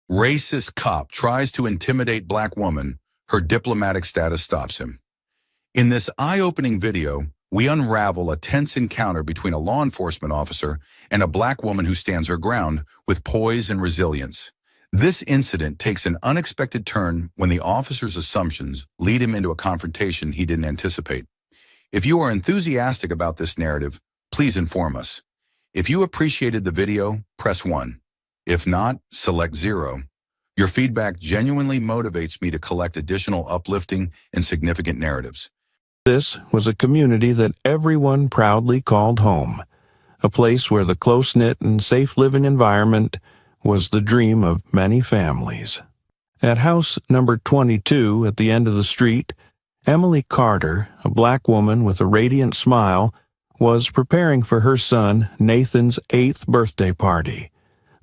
Racist cop tries to intimidate black woman. Her diplomatic status stops him. In this eye-opening video, we unravel a tense encounter between a law enforcement officer and a black woman who stands her ground with poise and resilience. This incident takes an unexpected turn when the officer's assumptions lead him into a confrontation he didn't anticipate. If you are enthusiastic about this narrative, please inform us. If you appreciated the video, press 1. If not, select 0. Your feedback genuinely motivates me to collect additional uplifting and significant narratives. This was a community that everyone proudly called home, a place where the close-knit and safe living environment was the dream of many families. At house number 22 at the end of the street, Emily Carter, a black woman with a radiant smile, was preparing for her son Nathan's 8th birthday party.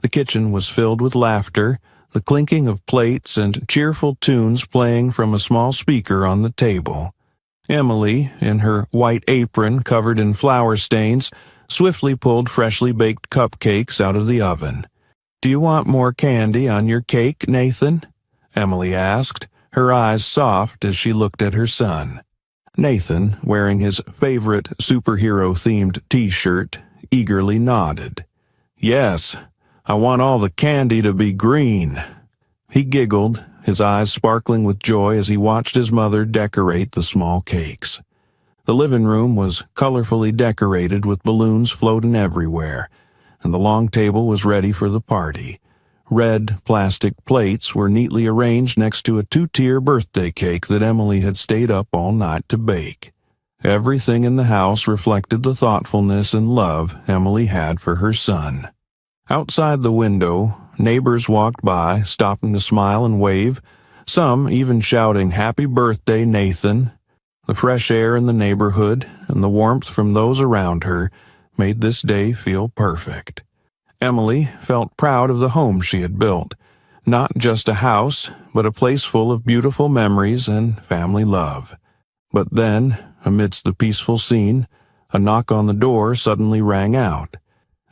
The kitchen was filled with laughter, the clinking of plates and cheerful tunes playing from a small speaker on the table. Emily, in her white apron covered in flour stains, swiftly pulled freshly baked cupcakes out of the oven. "Do you want more candy on your cake, Nathan?" Emily asked, her eyes soft as she looked at her son. Nathan, wearing his favorite superhero-themed t-shirt, eagerly nodded. "Yes, I want all the candy to be green." He giggled, his eyes sparkling with joy as he watched his mother decorate the small cakes. The living room was colorfully decorated with balloons floating everywhere, and the long table was ready for the party. Red plastic plates were neatly arranged next to a 2-tier birthday cake that Emily had stayed up all night to bake. Everything in the house reflected the thoughtfulness and love Emily had for her son. Outside the window, neighbors walked by, stopping to smile and wave, some even shouting, "Happy birthday, Nathan." The fresh air in the neighborhood and the warmth from those around her made this day feel perfect. Emily felt proud of the home she had built, not just a house, but a place full of beautiful memories and family love. But then, amidst the peaceful scene, a knock on the door suddenly rang out.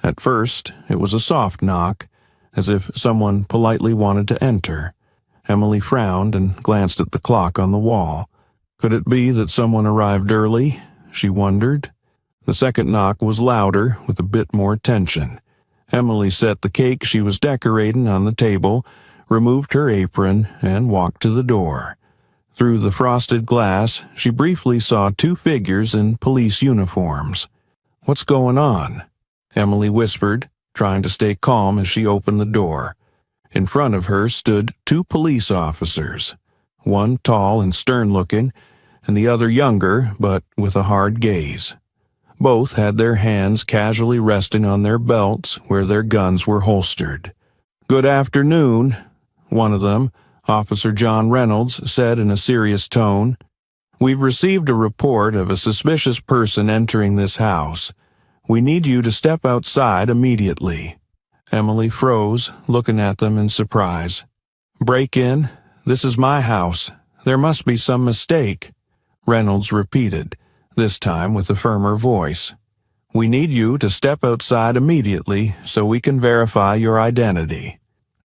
At first, it was a soft knock, as if someone politely wanted to enter. Emily frowned and glanced at the clock on the wall. Could it be that someone arrived early? She wondered. The second knock was louder, with a bit more tension. Emily set the cake she was decorating on the table, removed her apron, and walked to the door. Through the frosted glass, she briefly saw 2 figures in police uniforms. "What's going on?" Emily whispered, trying to stay calm as she opened the door. In front of her stood 2 police officers, one tall and stern-looking, and the other younger, but with a hard gaze. Both had their hands casually resting on their belts where their guns were holstered. "Good afternoon," one of them, Officer John Reynolds, said in a serious tone. "We've received a report of a suspicious person entering this house. We need you to step outside immediately." Emily froze, looking at them in surprise. "Break in? This is my house. There must be some mistake," Reynolds repeated, this time with a firmer voice. "We need you to step outside immediately so we can verify your identity."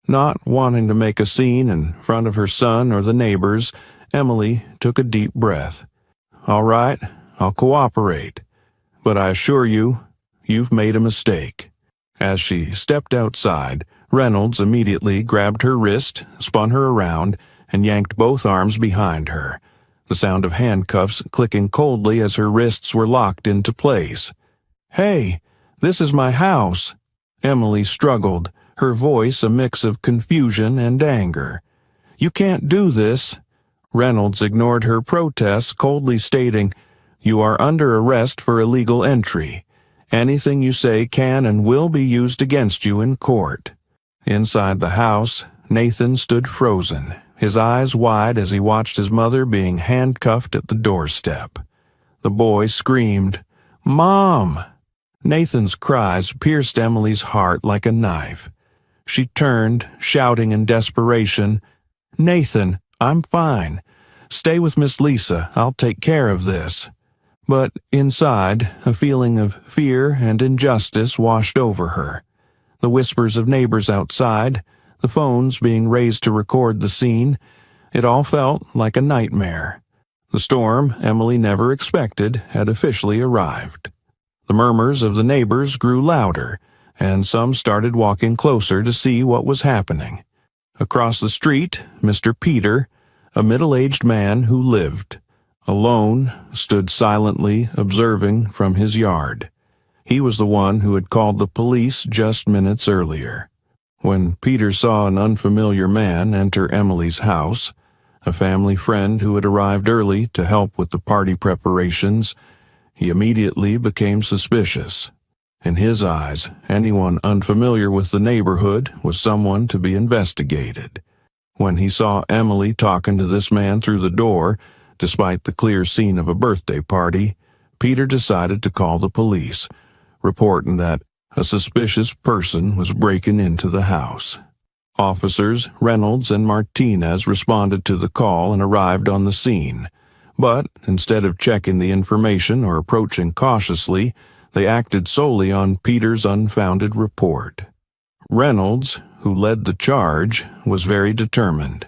Not wanting to make a scene in front of her son or the neighbors, Emily took a deep breath. "All right, I'll cooperate. But I assure you, you've made a mistake." As she stepped outside, Reynolds immediately grabbed her wrist, spun her around, and yanked both arms behind her, the sound of handcuffs clicking coldly as her wrists were locked into place. "Hey, this is my house." Emily struggled, her voice a mix of confusion and anger. "You can't do this." Reynolds ignored her protests, coldly stating, "You are under arrest for illegal entry. Anything you say can and will be used against you in court." Inside the house, Nathan stood frozen, his eyes wide as he watched his mother being handcuffed at the doorstep. The boy screamed, "Mom!" Nathan's cries pierced Emily's heart like a knife. She turned, shouting in desperation, "Nathan, I'm fine. Stay with Miss Lisa. I'll take care of this." But inside, a feeling of fear and injustice washed over her. The whispers of neighbors outside, the phones being raised to record the scene. It all felt like a nightmare. The storm Emily never expected had officially arrived. The murmurs of the neighbors grew louder, and some started walking closer to see what was happening. Across the street, Mr. Peter, a middle-aged man who lived alone, stood silently observing from his yard. He was the one who had called the police just minutes earlier. When Peter saw an unfamiliar man enter Emily's house, a family friend who had arrived early to help with the party preparations, he immediately became suspicious. In his eyes, anyone unfamiliar with the neighborhood was someone to be investigated. When he saw Emily talking to this man through the door, despite the clear scene of a birthday party, Peter decided to call the police, reporting that a suspicious person was breaking into the house. Officers Reynolds and Martinez responded to the call and arrived on the scene, but instead of checking the information or approaching cautiously, they acted solely on Peter's unfounded report. Reynolds, who led the charge, was very determined.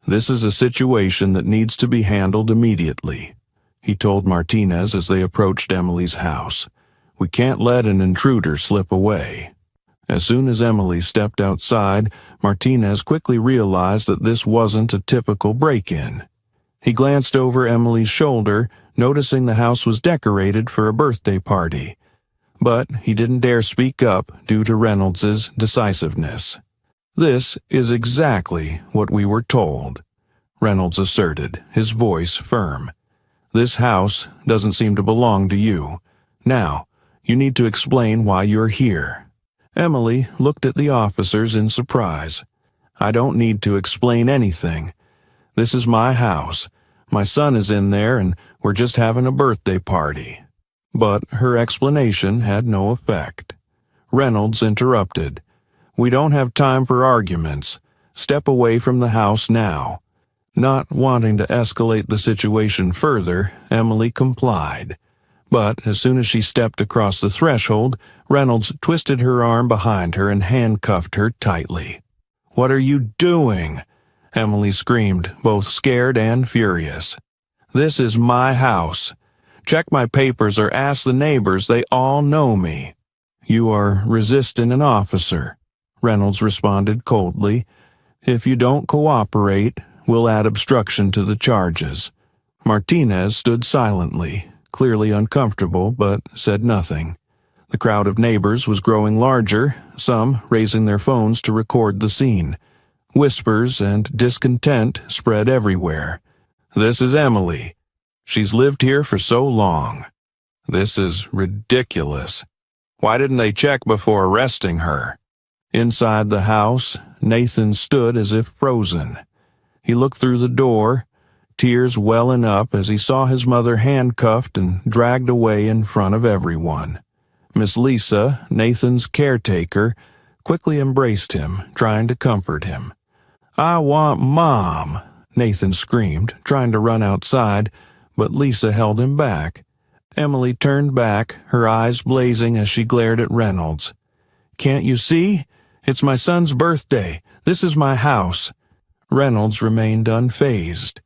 "This is a situation that needs to be handled immediately," he told Martinez as they approached Emily's house. "We can't let an intruder slip away." As soon as Emily stepped outside, Martinez quickly realized that this wasn't a typical break-in. He glanced over Emily's shoulder, noticing the house was decorated for a birthday party. But he didn't dare speak up due to Reynolds's decisiveness. "This is exactly what we were told," Reynolds asserted, his voice firm. "This house doesn't seem to belong to you. Now, you need to explain why you're here." Emily looked at the officers in surprise. "I don't need to explain anything. This is my house. My son is in there and we're just having a birthday party." But her explanation had no effect. Reynolds interrupted. "We don't have time for arguments. Step away from the house now." Not wanting to escalate the situation further, Emily complied. But as soon as she stepped across the threshold, Reynolds twisted her arm behind her and handcuffed her tightly. "What are you doing?" Emily screamed, both scared and furious. "This is my house. Check my papers or ask the neighbors, they all know me." "You are resisting an officer," Reynolds responded coldly. "If you don't cooperate, we'll add obstruction to the charges." Martinez stood silently, clearly uncomfortable, but said nothing. The crowd of neighbors was growing larger, some raising their phones to record the scene. Whispers and discontent spread everywhere. "This is Emily. She's lived here for so long. This is ridiculous. Why didn't they check before arresting her?" Inside the house, Nathan stood as if frozen. He looked through the door, tears welling up as he saw his mother handcuffed and dragged away in front of everyone. Miss Lisa, Nathan's caretaker, quickly embraced him, trying to comfort him. "I want Mom," Nathan screamed, trying to run outside, but Lisa held him back. Emily turned back, her eyes blazing as she glared at Reynolds. "Can't you see? It's my son's birthday. This is my house." Reynolds remained unfazed.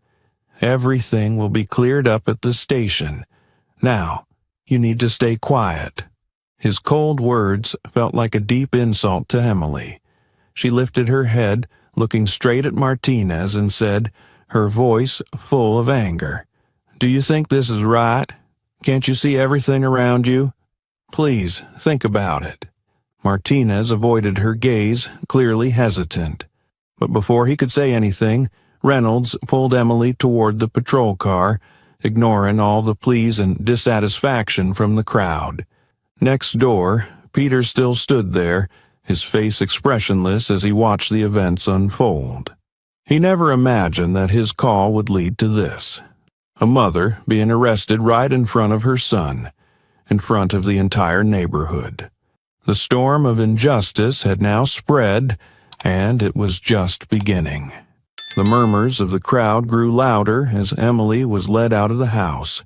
"Everything will be cleared up at the station. Now, you need to stay quiet." His cold words felt like a deep insult to Emily. She lifted her head, looking straight at Martinez, and said, her voice full of anger, "Do you think this is right? Can't you see everything around you? Please, think about it." Martinez avoided her gaze, clearly hesitant. But before he could say anything, Reynolds pulled Emily toward the patrol car, ignoring all the pleas and dissatisfaction from the crowd. Next door, Peter still stood there, his face expressionless as he watched the events unfold. He never imagined that his call would lead to this. A mother being arrested right in front of her son, in front of the entire neighborhood. The storm of injustice had now spread, and it was just beginning. The murmurs of the crowd grew louder as Emily was led out of the house.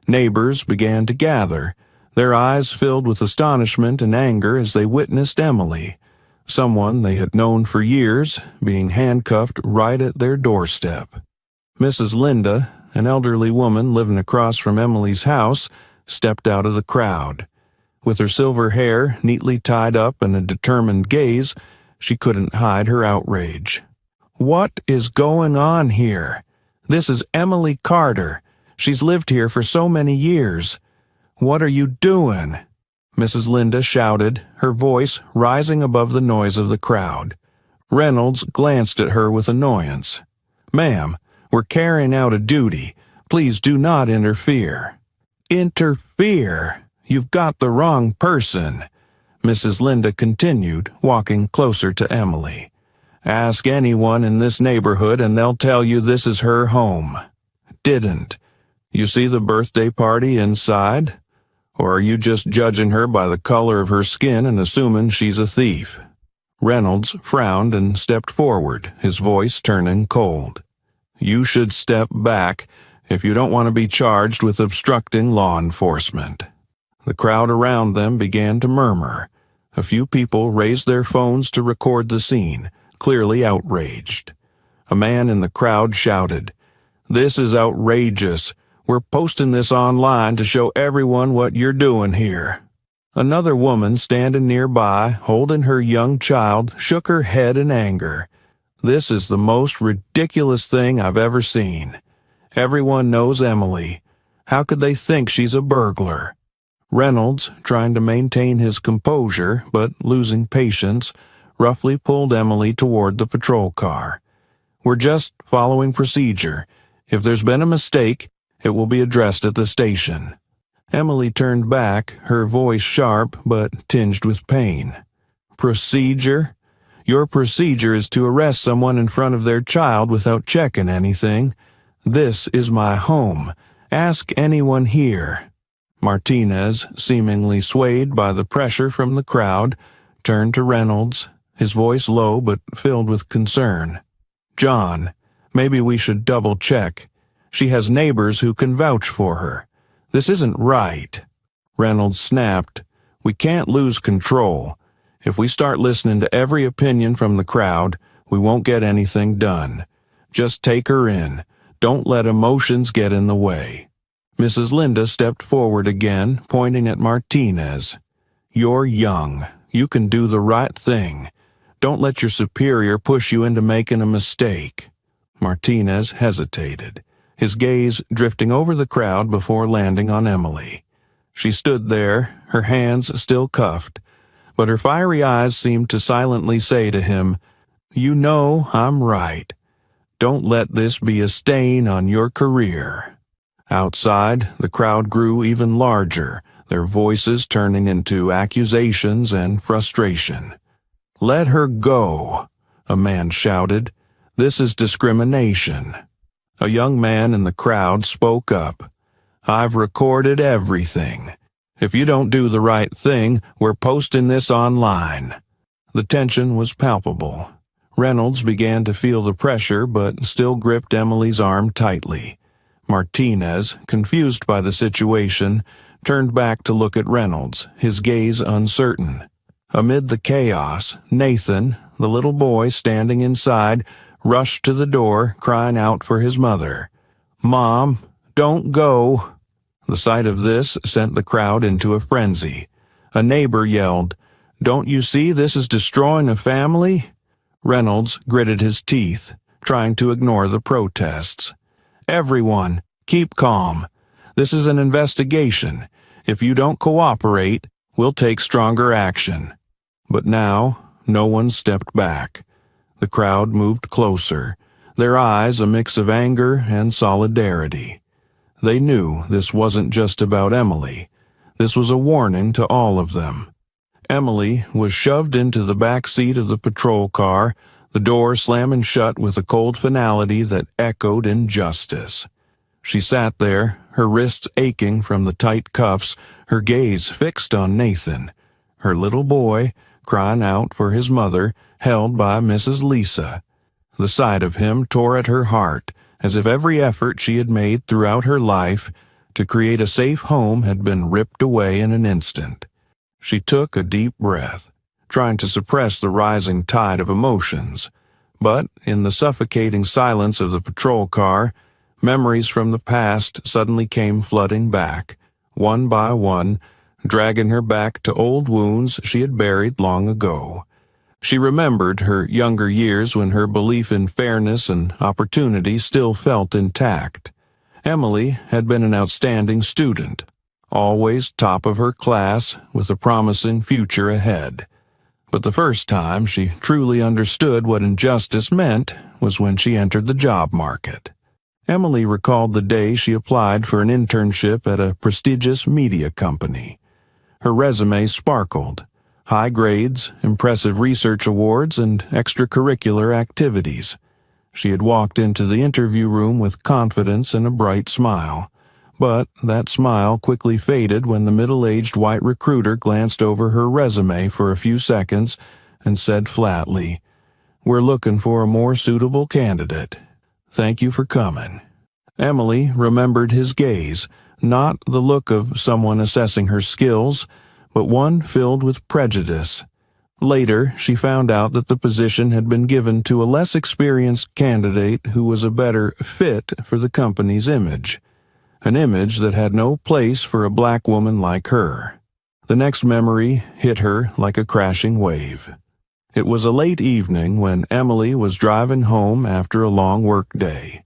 Neighbors began to gather, their eyes filled with astonishment and anger as they witnessed Emily, someone they had known for years, being handcuffed right at their doorstep. Mrs. Linda, an elderly woman living across from Emily's house, stepped out of the crowd. With her silver hair neatly tied up and a determined gaze, she couldn't hide her outrage. "What is going on here? This is Emily Carter. She's lived here for so many years. What are you doing?" Mrs. Linda shouted, her voice rising above the noise of the crowd. Reynolds glanced at her with annoyance. "Ma'am, we're carrying out a duty. Please do not interfere." "Interfere? You've got the wrong person," Mrs. Linda continued, walking closer to Emily. "Ask anyone in this neighborhood and they'll tell you this is her home. Didn't you see the birthday party inside? Or are you just judging her by the color of her skin and assuming she's a thief?" Reynolds frowned and stepped forward, his voice turning cold. "You should step back if you don't want to be charged with obstructing law enforcement." The crowd around them began to murmur. A few people raised their phones to record the scene, clearly outraged. A man in the crowd shouted, "This is outrageous. We're posting this online to show everyone what you're doing here." Another woman standing nearby, holding her young child, shook her head in anger. "This is the most ridiculous thing I've ever seen. Everyone knows Emily. How could they think she's a burglar?" Reynolds, trying to maintain his composure but losing patience, roughly pulled Emily toward the patrol car. "We're just following procedure. If there's been a mistake, it will be addressed at the station." Emily turned back, her voice sharp but tinged with pain. "Procedure? Your procedure is to arrest someone in front of their child without checking anything. This is my home. Ask anyone here." Martinez, seemingly swayed by the pressure from the crowd, turned to Reynolds, his voice low but filled with concern. "John, maybe we should double-check. She has neighbors who can vouch for her. This isn't right." Reynolds snapped, "We can't lose control. If we start listening to every opinion from the crowd, we won't get anything done. Just take her in. Don't let emotions get in the way." Mrs. Linda stepped forward again, pointing at Martinez. "You're young. You can do the right thing. Don't let your superior push you into making a mistake." Martinez hesitated, his gaze drifting over the crowd before landing on Emily. She stood there, her hands still cuffed, but her fiery eyes seemed to silently say to him, "You know I'm right. Don't let this be a stain on your career." Outside, the crowd grew even larger, their voices turning into accusations and frustration. "Let her go," a man shouted. "This is discrimination." A young man in the crowd spoke up. "I've recorded everything. If you don't do the right thing, we're posting this online." The tension was palpable. Reynolds began to feel the pressure but still gripped Emily's arm tightly. Martinez, confused by the situation, turned back to look at Reynolds, his gaze uncertain. Amid the chaos, Nathan, the little boy standing inside, rushed to the door, crying out for his mother. "Mom, don't go." The sight of this sent the crowd into a frenzy. A neighbor yelled, "Don't you see this is destroying a family?" Reynolds gritted his teeth, trying to ignore the protests. "Everyone, keep calm. This is an investigation. If you don't cooperate, we'll take stronger action." But now, no one stepped back. The crowd moved closer, their eyes a mix of anger and solidarity. They knew this wasn't just about Emily. This was a warning to all of them. Emily was shoved into the back seat of the patrol car, the door slamming shut with a cold finality that echoed injustice. She sat there, her wrists aching from the tight cuffs, her gaze fixed on Nathan, her little boy, crying out for his mother, held by Mrs. Lisa. The sight of him tore at her heart, as if every effort she had made throughout her life to create a safe home had been ripped away in an instant. She took a deep breath, trying to suppress the rising tide of emotions. But in the suffocating silence of the patrol car, memories from the past suddenly came flooding back, one by one, dragging her back to old wounds she had buried long ago. She remembered her younger years when her belief in fairness and opportunity still felt intact. Emily had been an outstanding student, always top of her class with a promising future ahead. But the first time she truly understood what injustice meant was when she entered the job market. Emily recalled the day she applied for an internship at a prestigious media company. Her resume sparkled. High grades, impressive research awards, and extracurricular activities. She had walked into the interview room with confidence and a bright smile. But that smile quickly faded when the middle-aged white recruiter glanced over her resume for a few seconds and said flatly, "We're looking for a more suitable candidate. Thank you for coming." Emily remembered his gaze, not the look of someone assessing her skills, but one filled with prejudice. Later, she found out that the position had been given to a less experienced candidate who was a better fit for the company's image. An image that had no place for a black woman like her. The next memory hit her like a crashing wave. It was a late evening when Emily was driving home after a long work day.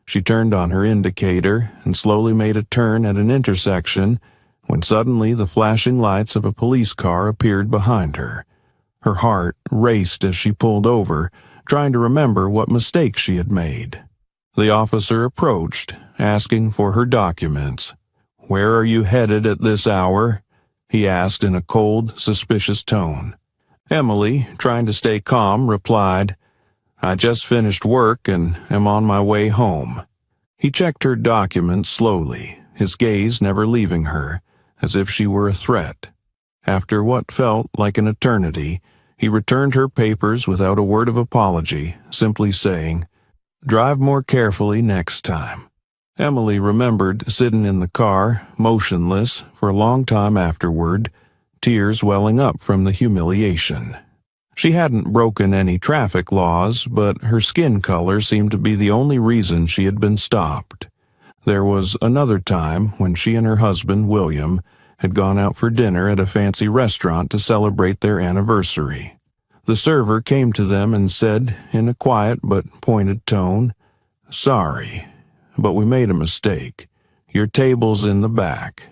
She turned on her indicator and slowly made a turn at an intersection when suddenly the flashing lights of a police car appeared behind her. Her heart raced as she pulled over, trying to remember what mistake she had made. The officer approached, asking for her documents. "Where are you headed at this hour?" he asked in a cold, suspicious tone. Emily, trying to stay calm, replied, "I just finished work and am on my way home." He checked her documents slowly, his gaze never leaving her, as if she were a threat. After what felt like an eternity, he returned her papers without a word of apology, simply saying, "Drive more carefully next time." Emily remembered sitting in the car, motionless, for a long time afterward, tears welling up from the humiliation. She hadn't broken any traffic laws, but her skin color seemed to be the only reason she had been stopped. There was another time when she and her husband, William, had gone out for dinner at a fancy restaurant to celebrate their anniversary. The server came to them and said, in a quiet but pointed tone, "Sorry, but we made a mistake. Your table's in the back."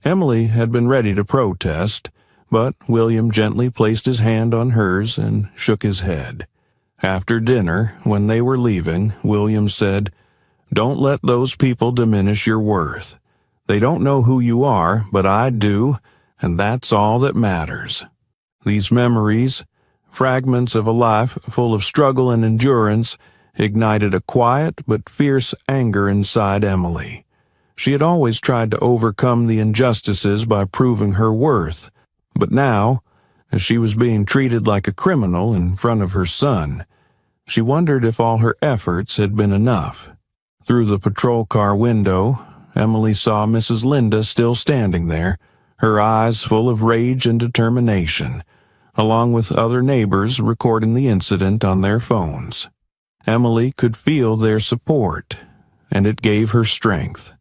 Emily had been ready to protest, but William gently placed his hand on hers and shook his head. After dinner, when they were leaving, William said, "Don't let those people diminish your worth. They don't know who you are, but I do, and that's all that matters." These memories, fragments of a life full of struggle and endurance, ignited a quiet but fierce anger inside Emily. She had always tried to overcome the injustices by proving her worth, but now, as she was being treated like a criminal in front of her son, she wondered if all her efforts had been enough. Through the patrol car window, Emily saw Mrs. Linda still standing there, her eyes full of rage and determination, along with other neighbors recording the incident on their phones. Emily could feel their support, and it gave her strength.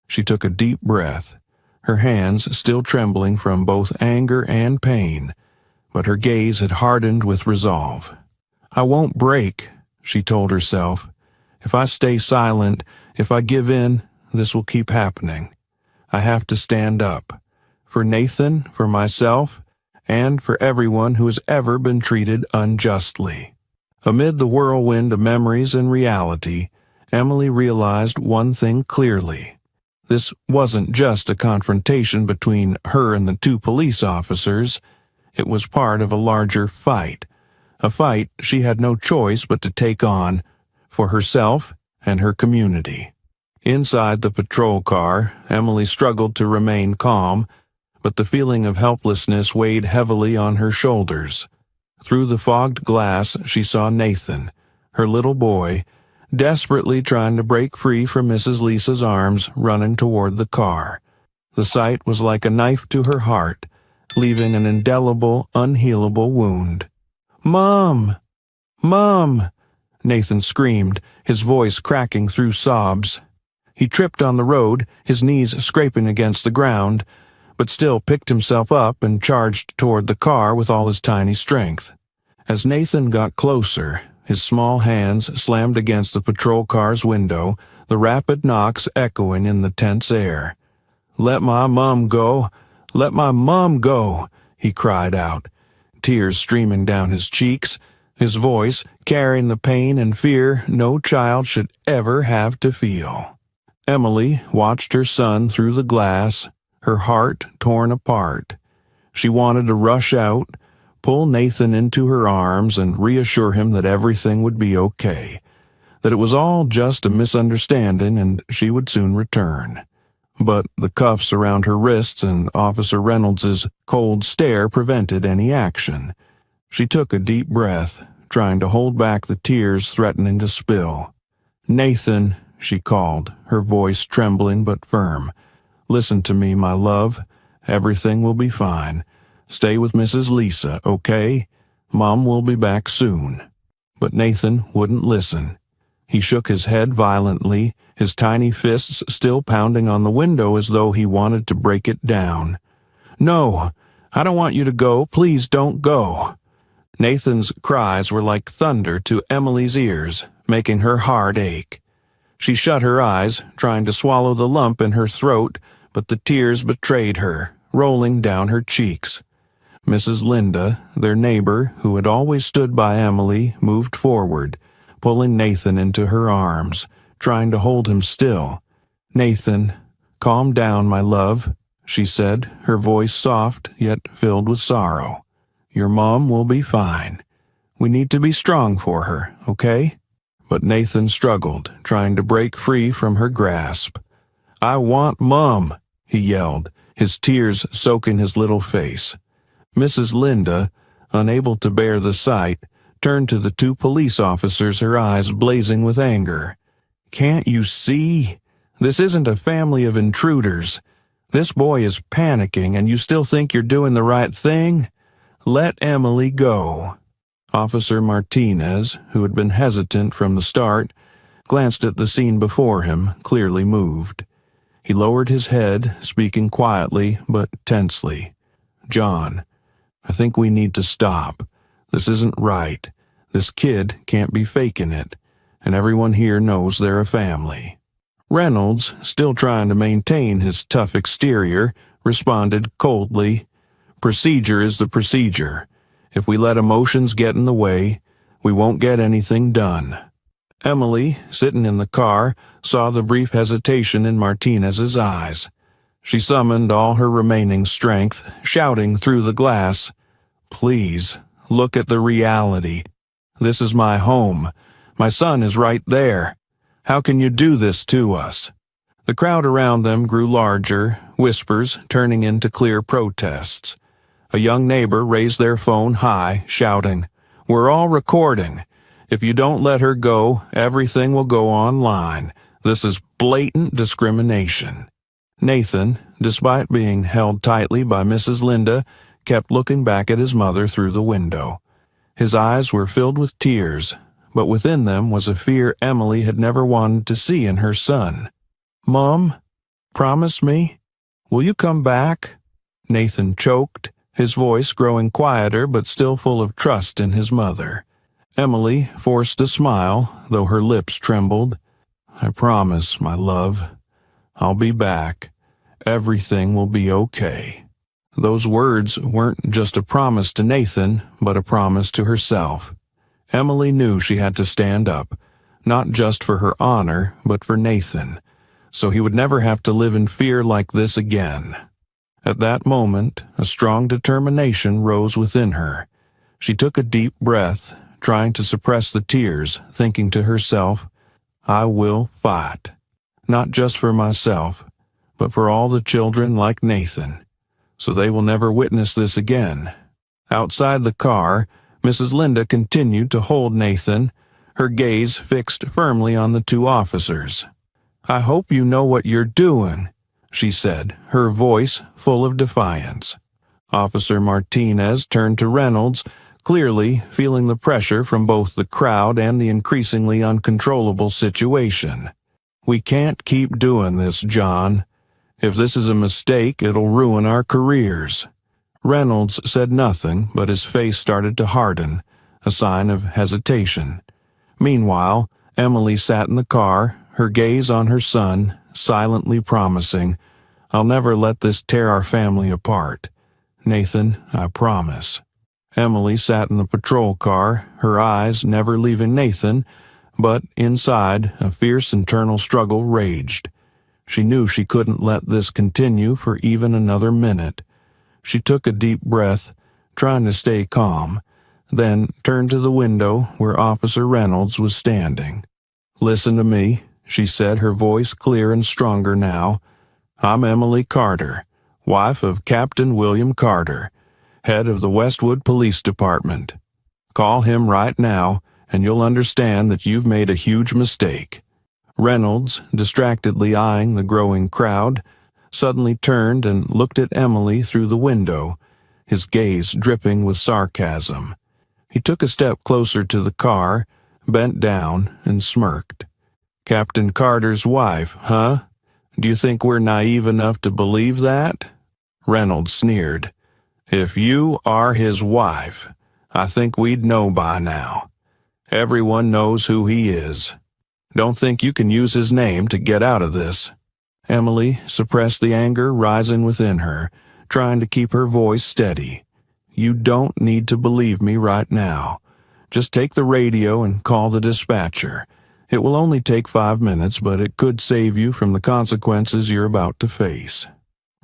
She took a deep breath, her hands still trembling from both anger and pain, but her gaze had hardened with resolve. "I won't break," she told herself. "If I stay silent, if I give in, this will keep happening. I have to stand up. For Nathan, for myself, and for everyone who has ever been treated unjustly." Amid the whirlwind of memories and reality, Emily realized one thing clearly. This wasn't just a confrontation between her and the two police officers. It was part of a larger fight, a fight she had no choice but to take on, for herself and her community. Inside the patrol car, Emily struggled to remain calm, but the feeling of helplessness weighed heavily on her shoulders. Through the fogged glass, she saw Nathan, her little boy, desperately trying to break free from Mrs. Lisa's arms, running toward the car. The sight was like a knife to her heart, leaving an indelible, unhealable wound. "Mom! Mom!" Nathan screamed, his voice cracking through sobs. He tripped on the road, his knees scraping against the ground, but still picked himself up and charged toward the car with all his tiny strength. As Nathan got closer, his small hands slammed against the patrol car's window, the rapid knocks echoing in the tense air. "Let my mom go! Let my mom go!" he cried out, tears streaming down his cheeks, his voice carrying the pain and fear no child should ever have to feel. Emily watched her son through the glass, her heart torn apart. She wanted to rush out, pull Nathan into her arms and reassure him that everything would be okay, that it was all just a misunderstanding and she would soon return. But the cuffs around her wrists and Officer Reynolds's cold stare prevented any action. She took a deep breath, trying to hold back the tears threatening to spill. "Nathan," she called, her voice trembling but firm. "Listen to me, my love. Everything will be fine. Stay with Mrs. Lisa, okay? Mom will be back soon." But Nathan wouldn't listen. He shook his head violently, his tiny fists still pounding on the window as though he wanted to break it down. "No, I don't want you to go. Please don't go." Nathan's cries were like thunder to Emily's ears, making her heart ache. She shut her eyes, trying to swallow the lump in her throat, but the tears betrayed her, rolling down her cheeks. Mrs. Linda, their neighbor, who had always stood by Emily, moved forward, pulling Nathan into her arms, trying to hold him still. "Nathan, calm down, my love," she said, her voice soft yet filled with sorrow. "Your mom will be fine. We need to be strong for her, okay?" But Nathan struggled, trying to break free from her grasp. "I want Mom," he yelled, his tears soaking his little face. Mrs. Linda, unable to bear the sight, turned to the two police officers, her eyes blazing with anger. "Can't you see? This isn't a family of intruders. This boy is panicking and you still think you're doing the right thing? Let Emily go." Officer Martinez, who had been hesitant from the start, glanced at the scene before him, clearly moved. He lowered his head, speaking quietly but tensely. "John, I think we need to stop. This isn't right. This kid can't be faking it, and everyone here knows they're a family." Reynolds, still trying to maintain his tough exterior, responded coldly, "Procedure is the procedure. If we let emotions get in the way, we won't get anything done." Emily, sitting in the car, saw the brief hesitation in Martinez's eyes. She summoned all her remaining strength, shouting through the glass, "Please, look at the reality. This is my home. My son is right there. How can you do this to us?" The crowd around them grew larger, whispers turning into clear protests. A young neighbor raised their phone high, shouting, "We're all recording. If you don't let her go, everything will go online. This is blatant discrimination." Nathan, despite being held tightly by Mrs. Linda, kept looking back at his mother through the window. His eyes were filled with tears, but within them was a fear Emily had never wanted to see in her son. "Mom, promise me. Will you come back?" Nathan choked, his voice growing quieter but still full of trust in his mother. Emily forced a smile, though her lips trembled. "I promise, my love. I'll be back. Everything will be okay." Those words weren't just a promise to Nathan, but a promise to herself. Emily knew she had to stand up, not just for her honor, but for Nathan, so he would never have to live in fear like this again. At that moment, a strong determination rose within her. She took a deep breath, trying to suppress the tears, thinking to herself, "I will fight. Not just for myself, but for all the children like Nathan, so they will never witness this again." Outside the car, Mrs. Linda continued to hold Nathan, her gaze fixed firmly on the two officers. "I hope you know what you're doing," she said, her voice full of defiance. Officer Martinez turned to Reynolds, clearly feeling the pressure from both the crowd and the increasingly uncontrollable situation. "We can't keep doing this, John. If this is a mistake, it'll ruin our careers." Reynolds said nothing, but his face started to harden, a sign of hesitation. Meanwhile, Emily sat in the car, her gaze on her son, silently promising, "I'll never let this tear our family apart. Nathan, I promise." Emily sat in the patrol car, her eyes never leaving Nathan, but inside, a fierce internal struggle raged. She knew she couldn't let this continue for even another minute. She took a deep breath, trying to stay calm, then turned to the window where Officer Reynolds was standing. "Listen to me," she said, her voice clear and stronger now. "I'm Emily Carter, wife of Captain William Carter, head of the Westwood Police Department. Call him right now, and you'll understand that you've made a huge mistake." Reynolds, distractedly eyeing the growing crowd, suddenly turned and looked at Emily through the window, his gaze dripping with sarcasm. He took a step closer to the car, bent down, and smirked. "Captain Carter's wife, huh? Do you think we're naive enough to believe that?" Reynolds sneered. "If you are his wife, I think we'd know by now. Everyone knows who he is. Don't think you can use his name to get out of this." Emily suppressed the anger rising within her, trying to keep her voice steady. "You don't need to believe me right now. Just take the radio and call the dispatcher. It will only take 5 minutes, but it could save you from the consequences you're about to face."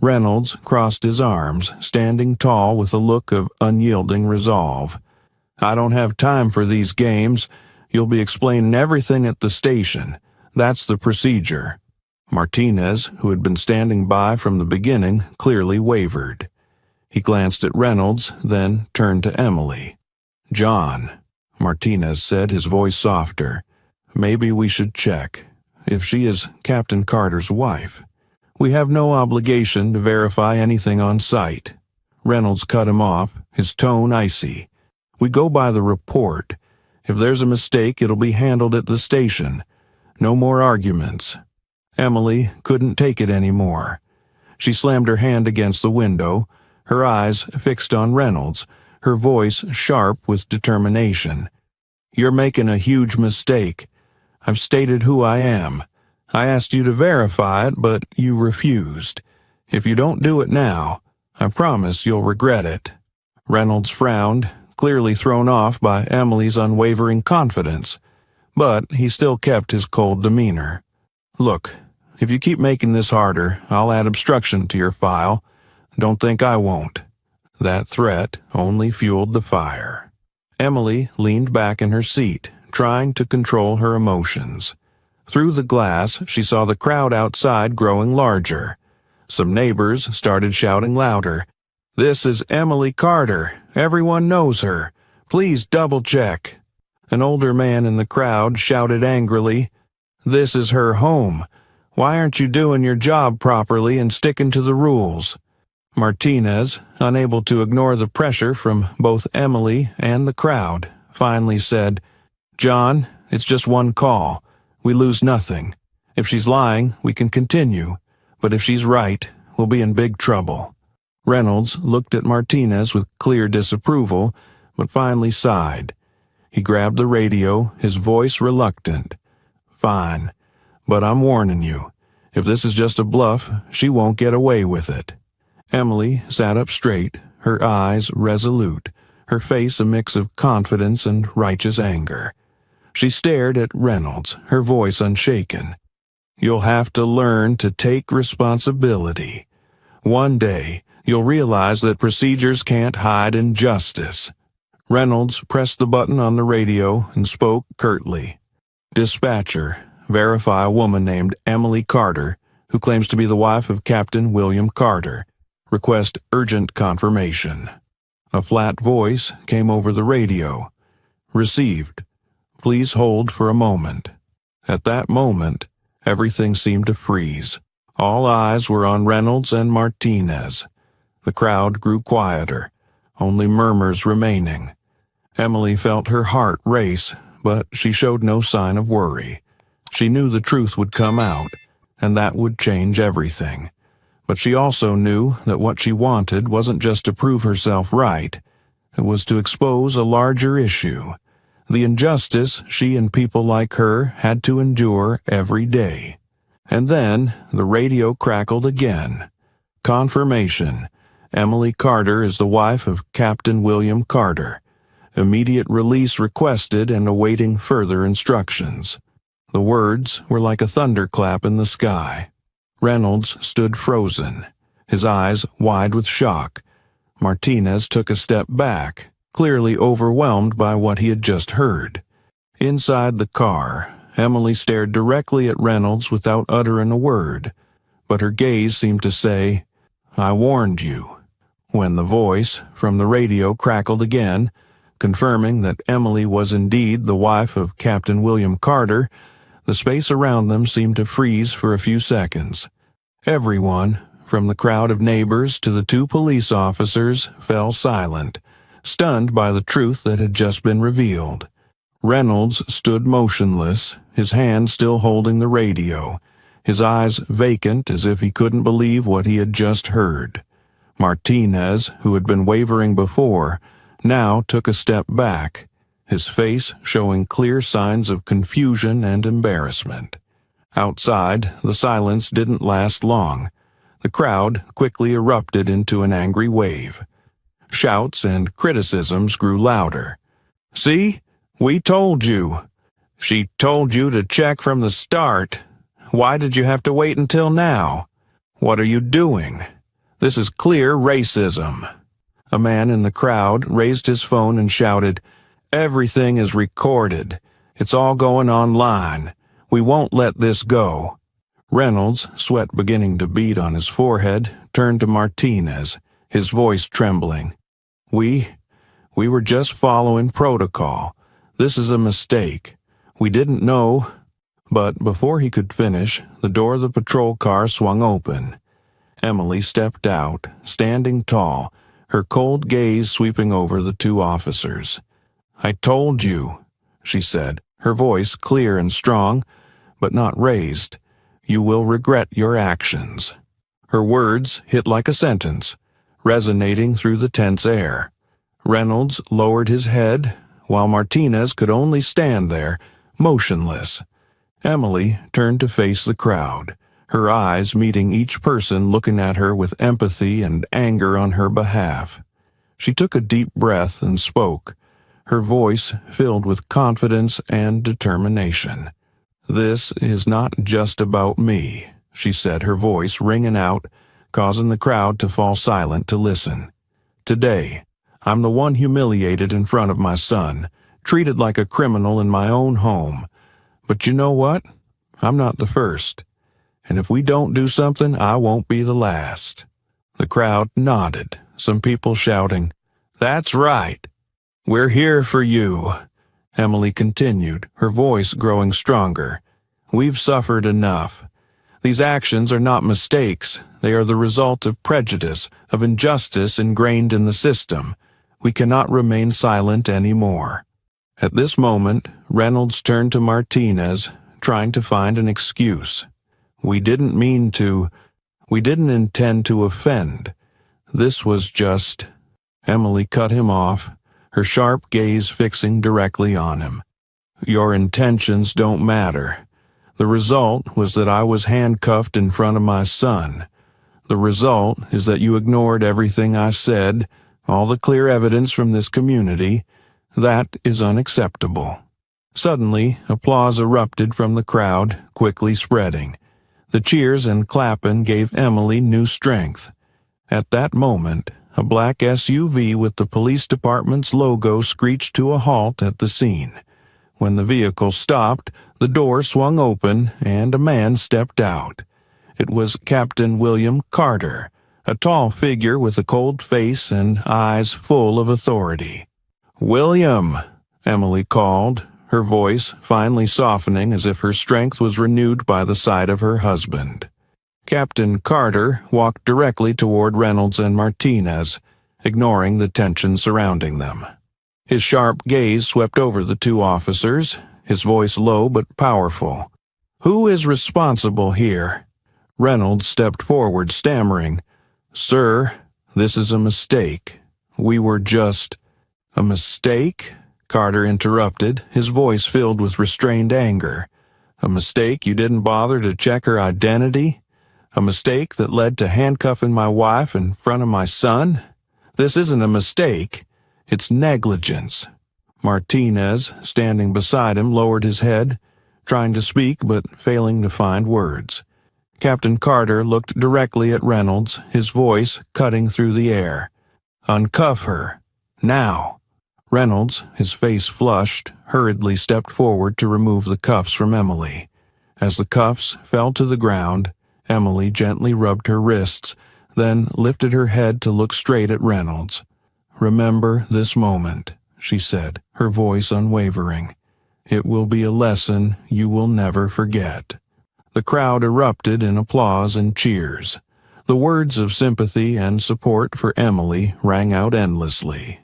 Reynolds crossed his arms, standing tall with a look of unyielding resolve. "I don't have time for these games. You'll be explaining everything at the station. That's the procedure." Martinez, who had been standing by from the beginning, clearly wavered. He glanced at Reynolds, then turned to Emily. "John," Martinez said, his voice softer, "maybe we should check. If she is Captain Carter's wife, we have no obligation to verify anything on site." Reynolds cut him off, his tone icy. "We go by the report. If there's a mistake, it'll be handled at the station. No more arguments." Emily couldn't take it anymore. She slammed her hand against the window, her eyes fixed on Reynolds, her voice sharp with determination. "You're making a huge mistake. I've stated who I am. I asked you to verify it, but you refused. If you don't do it now, I promise you'll regret it." Reynolds frowned, clearly thrown off by Emily's unwavering confidence, but he still kept his cold demeanor. "Look, if you keep making this harder, I'll add obstruction to your file. Don't think I won't." That threat only fueled the fire. Emily leaned back in her seat, trying to control her emotions. Through the glass, she saw the crowd outside growing larger. Some neighbors started shouting louder. "This is Emily Carter. Everyone knows her. Please double-check." An older man in the crowd shouted angrily, "This is her home. Why aren't you doing your job properly and sticking to the rules?" Martinez, unable to ignore the pressure from both Emily and the crowd, finally said, "John, it's just one call. We lose nothing. If she's lying, we can continue. But if she's right, we'll be in big trouble." Reynolds looked at Martinez with clear disapproval, but finally sighed. He grabbed the radio, his voice reluctant. "Fine, but I'm warning you. If this is just a bluff, she won't get away with it." Emily sat up straight, her eyes resolute, her face a mix of confidence and righteous anger. She stared at Reynolds, her voice unshaken. "You'll have to learn to take responsibility. One day, you'll realize that procedures can't hide injustice." Reynolds pressed the button on the radio and spoke curtly. "Dispatcher, verify a woman named Emily Carter, who claims to be the wife of Captain William Carter. Request urgent confirmation." A flat voice came over the radio. "Received. Please hold for a moment." At that moment, everything seemed to freeze. All eyes were on Reynolds and Martinez. The crowd grew quieter, only murmurs remaining. Emily felt her heart race, but she showed no sign of worry. She knew the truth would come out, and that would change everything. But she also knew that what she wanted wasn't just to prove herself right. It was to expose a larger issue, the injustice she and people like her had to endure every day. And then the radio crackled again. Confirmation. Emily Carter is the wife of Captain William Carter. Immediate release requested and awaiting further instructions. The words were like a thunderclap in the sky. Reynolds stood frozen, his eyes wide with shock. Martinez took a step back, clearly overwhelmed by what he had just heard. Inside the car, Emily stared directly at Reynolds without uttering a word, but her gaze seemed to say, "I warned you." When the voice from the radio crackled again, confirming that Emily was indeed the wife of Captain William Carter, the space around them seemed to freeze for a few seconds. Everyone, from the crowd of neighbors to the two police officers, fell silent, stunned by the truth that had just been revealed. Reynolds stood motionless, his hand still holding the radio, his eyes vacant as if he couldn't believe what he had just heard. Martinez, who had been wavering before, now took a step back, his face showing clear signs of confusion and embarrassment. Outside, the silence didn't last long. The crowd quickly erupted into an angry wave. Shouts and criticisms grew louder. "See? We told you. She told you to check from the start. Why did you have to wait until now? What are you doing? This is clear racism." A man in the crowd raised his phone and shouted, "Everything is recorded. It's all going online. We won't let this go." Reynolds, sweat beginning to bead on his forehead, turned to Martinez, his voice trembling. We were just following protocol. This is a mistake. We didn't know." But before he could finish, the door of the patrol car swung open. Emily stepped out, standing tall, her cold gaze sweeping over the two officers. "I told you," she said, her voice clear and strong, but not raised. "You will regret your actions." Her words hit like a sentence, resonating through the tense air. Reynolds lowered his head, while Martinez could only stand there, motionless. Emily turned to face the crowd, her eyes meeting each person looking at her with empathy and anger on her behalf. She took a deep breath and spoke, her voice filled with confidence and determination. "This is not just about me," she said, her voice ringing out, causing the crowd to fall silent to listen. "Today, I'm the one humiliated in front of my son, treated like a criminal in my own home. But you know what? I'm not the first. And if we don't do something, I won't be the last." The crowd nodded, some people shouting, "That's right. We're here for you." Emily continued, her voice growing stronger. "We've suffered enough. These actions are not mistakes. They are the result of prejudice, of injustice ingrained in the system. We cannot remain silent anymore." At this moment, Reynolds turned to Martinez, trying to find an excuse. We didn't intend to offend. This was just..." Emily cut him off, her sharp gaze fixing directly on him. "Your intentions don't matter. The result was that I was handcuffed in front of my son. The result is that you ignored everything I said, all the clear evidence from this community. That is unacceptable." Suddenly, applause erupted from the crowd, quickly spreading. The cheers and clapping gave Emily new strength. At that moment, a black SUV with the police department's logo screeched to a halt at the scene. When the vehicle stopped, the door swung open and a man stepped out. It was Captain William Carter, a tall figure with a cold face and eyes full of authority. "William," Emily called, her voice finally softening as if her strength was renewed by the sight of her husband. Captain Carter walked directly toward Reynolds and Martinez, ignoring the tension surrounding them. His sharp gaze swept over the two officers, his voice low but powerful. "Who is responsible here?" Reynolds stepped forward, stammering, "Sir, this is a mistake. We were just—" "A mistake?" Carter interrupted, his voice filled with restrained anger. "A mistake you didn't bother to check her identity? A mistake that led to handcuffing my wife in front of my son? This isn't a mistake. It's negligence." Martinez, standing beside him, lowered his head, trying to speak but failing to find words. Captain Carter looked directly at Reynolds, his voice cutting through the air. "Uncuff her. Now." Reynolds, his face flushed, hurriedly stepped forward to remove the cuffs from Emily. As the cuffs fell to the ground, Emily gently rubbed her wrists, then lifted her head to look straight at Reynolds. "Remember this moment," she said, her voice unwavering. "It will be a lesson you will never forget." The crowd erupted in applause and cheers. The words of sympathy and support for Emily rang out endlessly.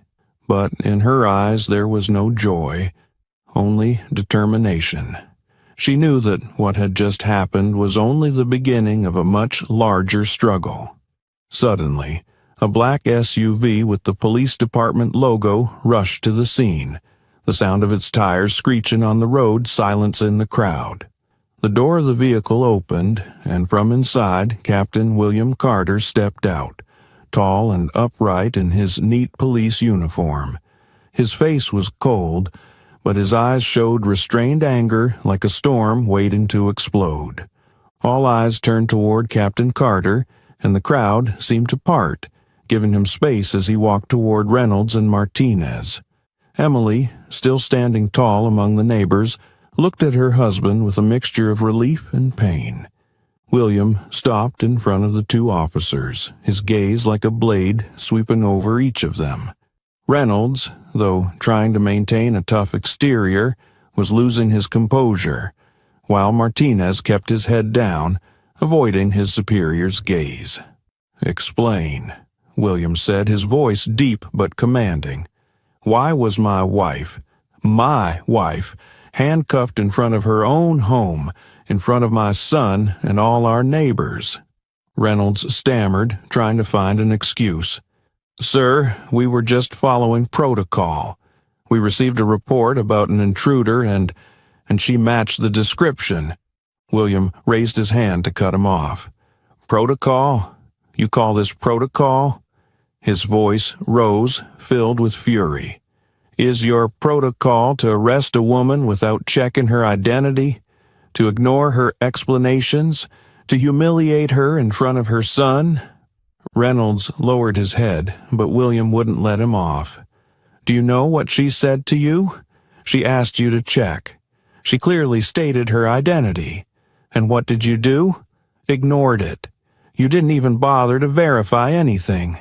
But in her eyes there was no joy, only determination. She knew that what had just happened was only the beginning of a much larger struggle. Suddenly, a black SUV with the police department logo rushed to the scene, the sound of its tires screeching on the road silencing the crowd. The door of the vehicle opened, and from inside, Captain William Carter stepped out, tall and upright in his neat police uniform. His face was cold, but his eyes showed restrained anger like a storm waiting to explode. All eyes turned toward Captain Carter, and the crowd seemed to part, giving him space as he walked toward Reynolds and Martinez. Emily, still standing tall among the neighbors, looked at her husband with a mixture of relief and pain. William stopped in front of the two officers, his gaze like a blade sweeping over each of them. Reynolds, though trying to maintain a tough exterior, was losing his composure, while Martinez kept his head down, avoiding his superior's gaze. "Explain," William said, his voice deep but commanding. "Why was my wife, handcuffed in front of her own home, in front of my son and all our neighbors?" Reynolds stammered, trying to find an excuse. "Sir, we were just following protocol. We received a report about an intruder and she matched the description." William raised his hand to cut him off. "Protocol? You call this protocol?" His voice rose, filled with fury. "Is your protocol to arrest a woman without checking her identity? To ignore her explanations? To humiliate her in front of her son?" Reynolds lowered his head, but William wouldn't let him off. "Do you know what she said to you? She asked you to check. She clearly stated her identity. And what did you do? Ignored it. You didn't even bother to verify anything."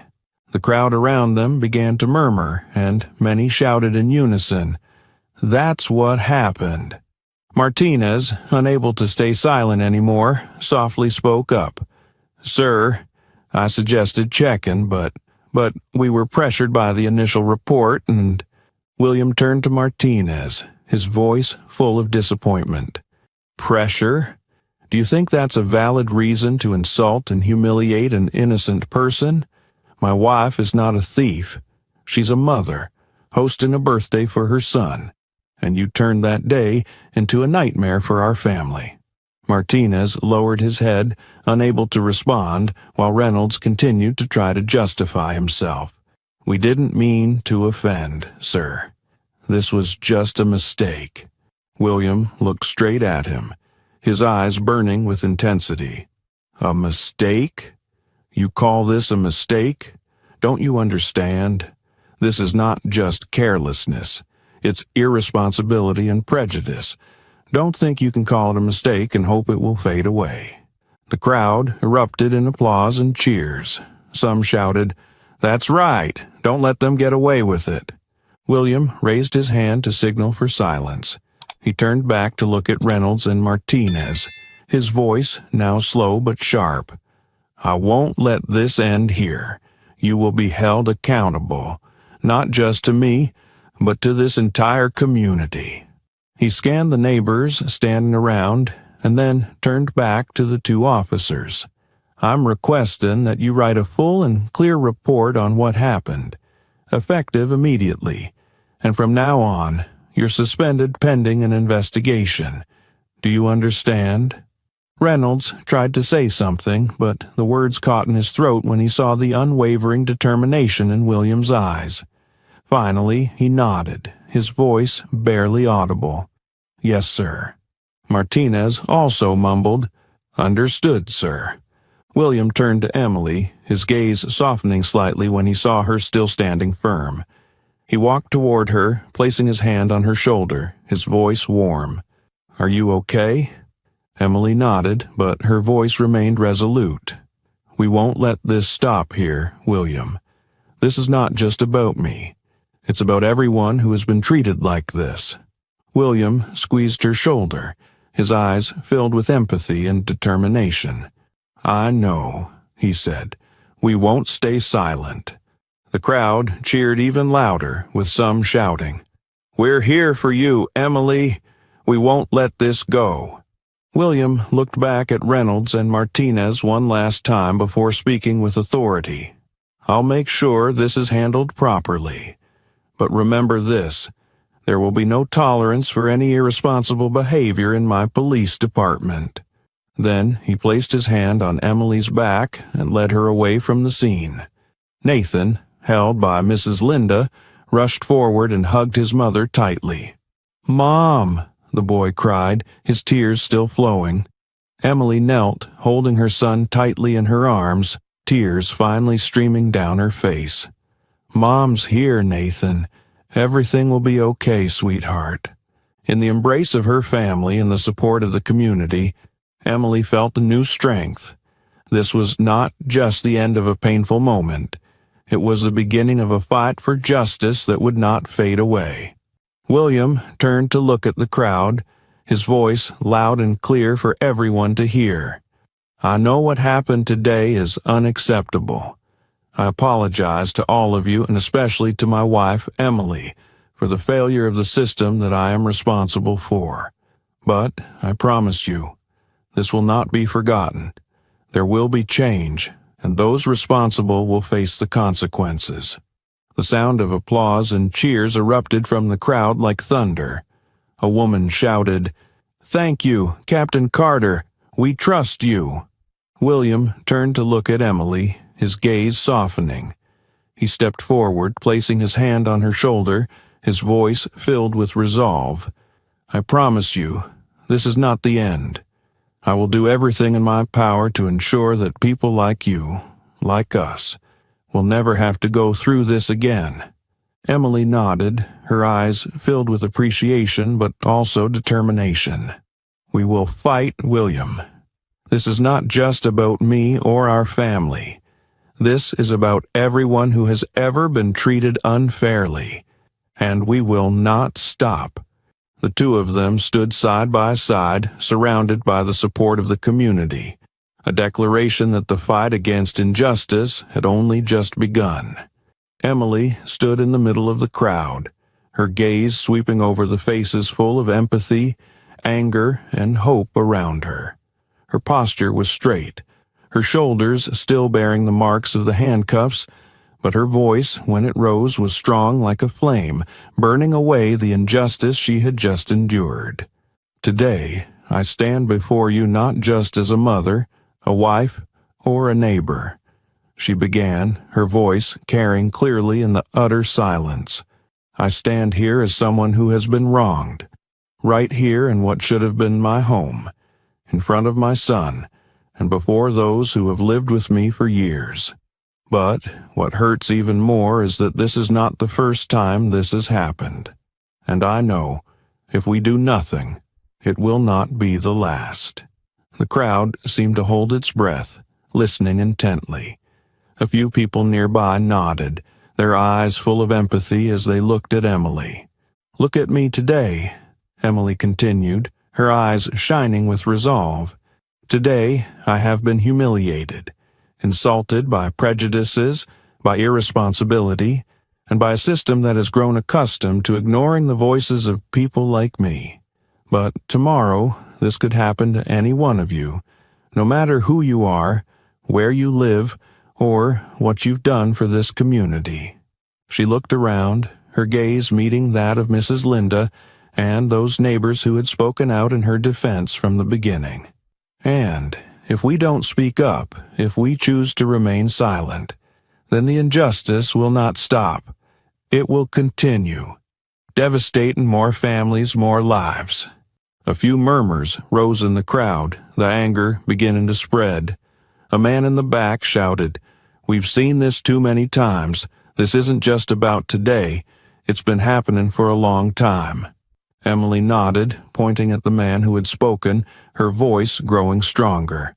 The crowd around them began to murmur, and many shouted in unison, "That's what happened." Martinez, unable to stay silent anymore, softly spoke up. "Sir, I suggested checking, but we were pressured by the initial report and—" William turned to Martinez, his voice full of disappointment. "Pressure? Do you think that's a valid reason to insult and humiliate an innocent person? My wife is not a thief. She's a mother, hosting a birthday for her son, and you turned that day into a nightmare for our family." Martinez lowered his head, unable to respond, while Reynolds continued to try to justify himself. "We didn't mean to offend, sir. This was just a mistake." William looked straight at him, his eyes burning with intensity. "A mistake? You call this a mistake? Don't you understand? This is not just carelessness. It's irresponsibility and prejudice. Don't think you can call it a mistake and hope it will fade away." The crowd erupted in applause and cheers. Some shouted, "That's right. Don't let them get away with it." William raised his hand to signal for silence. He turned back to look at Reynolds and Martinez, his voice now slow but sharp. "I won't let this end here. You will be held accountable, not just to me, but to this entire community." He scanned the neighbors standing around and then turned back to the two officers. "I'm requesting that you write a full and clear report on what happened, effective immediately, and from now on, you're suspended pending an investigation. Do you understand?" Reynolds tried to say something, but the words caught in his throat when he saw the unwavering determination in William's eyes. Finally, he nodded, his voice barely audible. "Yes, sir." Martinez also mumbled, "Understood, sir." William turned to Emily, his gaze softening slightly when he saw her still standing firm. He walked toward her, placing his hand on her shoulder, his voice warm. "Are you okay?" Emily nodded, but her voice remained resolute. "We won't let this stop here, William. This is not just about me. It's about everyone who has been treated like this." William squeezed her shoulder, his eyes filled with empathy and determination. "I know," he said. "We won't stay silent." The crowd cheered even louder, with some shouting, "We're here for you, Emily. We won't let this go." William looked back at Reynolds and Martinez one last time before speaking with authority. "I'll make sure this is handled properly. But remember this, there will be no tolerance for any irresponsible behavior in my police department." Then he placed his hand on Emily's back and led her away from the scene. Nathan, held by Mrs. Linda, rushed forward and hugged his mother tightly. "Mom!" the boy cried, his tears still flowing. Emily knelt, holding her son tightly in her arms, tears finally streaming down her face. "Mom's here, Nathan. Everything will be okay, sweetheart." In the embrace of her family and the support of the community, Emily felt a new strength. This was not just the end of a painful moment. It was the beginning of a fight for justice that would not fade away. William turned to look at the crowd, his voice loud and clear for everyone to hear. "I know what happened today is unacceptable. I apologize to all of you and especially to my wife, Emily, for the failure of the system that I am responsible for. But I promise you, this will not be forgotten. There will be change, and those responsible will face the consequences." The sound of applause and cheers erupted from the crowd like thunder. A woman shouted, "Thank you, Captain Carter. We trust you." William turned to look at Emily, his gaze softening. He stepped forward, placing his hand on her shoulder, his voice filled with resolve. "I promise you, this is not the end. I will do everything in my power to ensure that people like you, like us, will never have to go through this again." Emily nodded, her eyes filled with appreciation but also determination. "We will fight, William. This is not just about me or our family. This is about everyone who has ever been treated unfairly. And we will not stop." The two of them stood side by side, surrounded by the support of the community, a declaration that the fight against injustice had only just begun. Emily stood in the middle of the crowd, her gaze sweeping over the faces full of empathy, anger, and hope around her. Her posture was straight, her shoulders still bearing the marks of the handcuffs, but her voice, when it rose, was strong like a flame, burning away the injustice she had just endured. "Today, I stand before you not just as a mother, a wife, or a neighbor," she began, her voice carrying clearly in the utter silence. "I stand here as someone who has been wronged, right here in what should have been my home, in front of my son, and before those who have lived with me for years. But what hurts even more is that this is not the first time this has happened. And I know, if we do nothing, it will not be the last." The crowd seemed to hold its breath, listening intently. A few people nearby nodded, their eyes full of empathy as they looked at Emily. "Look at me today," Emily continued, her eyes shining with resolve. Today, I have been humiliated, insulted by prejudices, by irresponsibility, and by a system that has grown accustomed to ignoring the voices of people like me. But tomorrow, this could happen to any one of you, no matter who you are, where you live, or what you've done for this community. She looked around, her gaze meeting that of Mrs. Linda and those neighbors who had spoken out in her defense from the beginning. And if we don't speak up, if we choose to remain silent, then the injustice will not stop. It will continue, devastating more families, more lives. A few murmurs rose in the crowd, the anger beginning to spread. A man in the back shouted, "We've seen this too many times. This isn't just about today. It's been happening for a long time." Emily nodded, pointing at the man who had spoken, her voice growing stronger.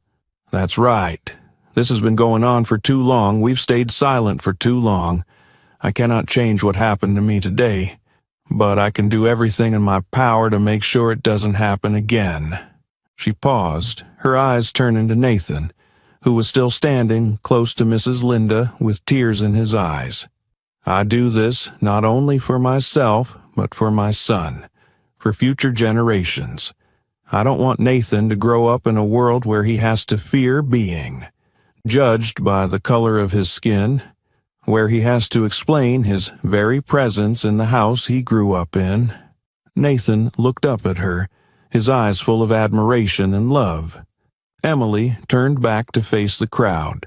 "That's right. This has been going on for too long. We've stayed silent for too long. I cannot change what happened to me today, but I can do everything in my power to make sure it doesn't happen again." She paused, her eyes turning to Nathan, who was still standing close to Mrs. Linda with tears in his eyes. "I do this not only for myself, but for my son, for future generations. I don't want Nathan to grow up in a world where he has to fear being judged by the color of his skin, where he has to explain his very presence in the house he grew up in." Nathan looked up at her, his eyes full of admiration and love. Emily turned back to face the crowd,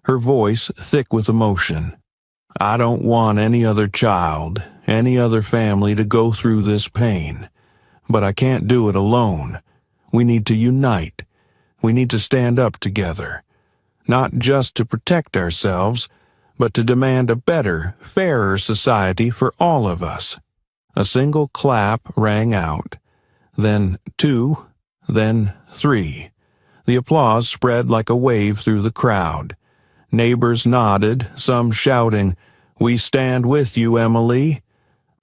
her voice thick with emotion. "I don't want any other child, any other family to go through this pain. But I can't do it alone. We need to unite. We need to stand up together, not just to protect ourselves, but to demand a better, fairer society for all of us." A single clap rang out, then two, then three. The applause spread like a wave through the crowd. Neighbors nodded, some shouting, "We stand with you, Emily."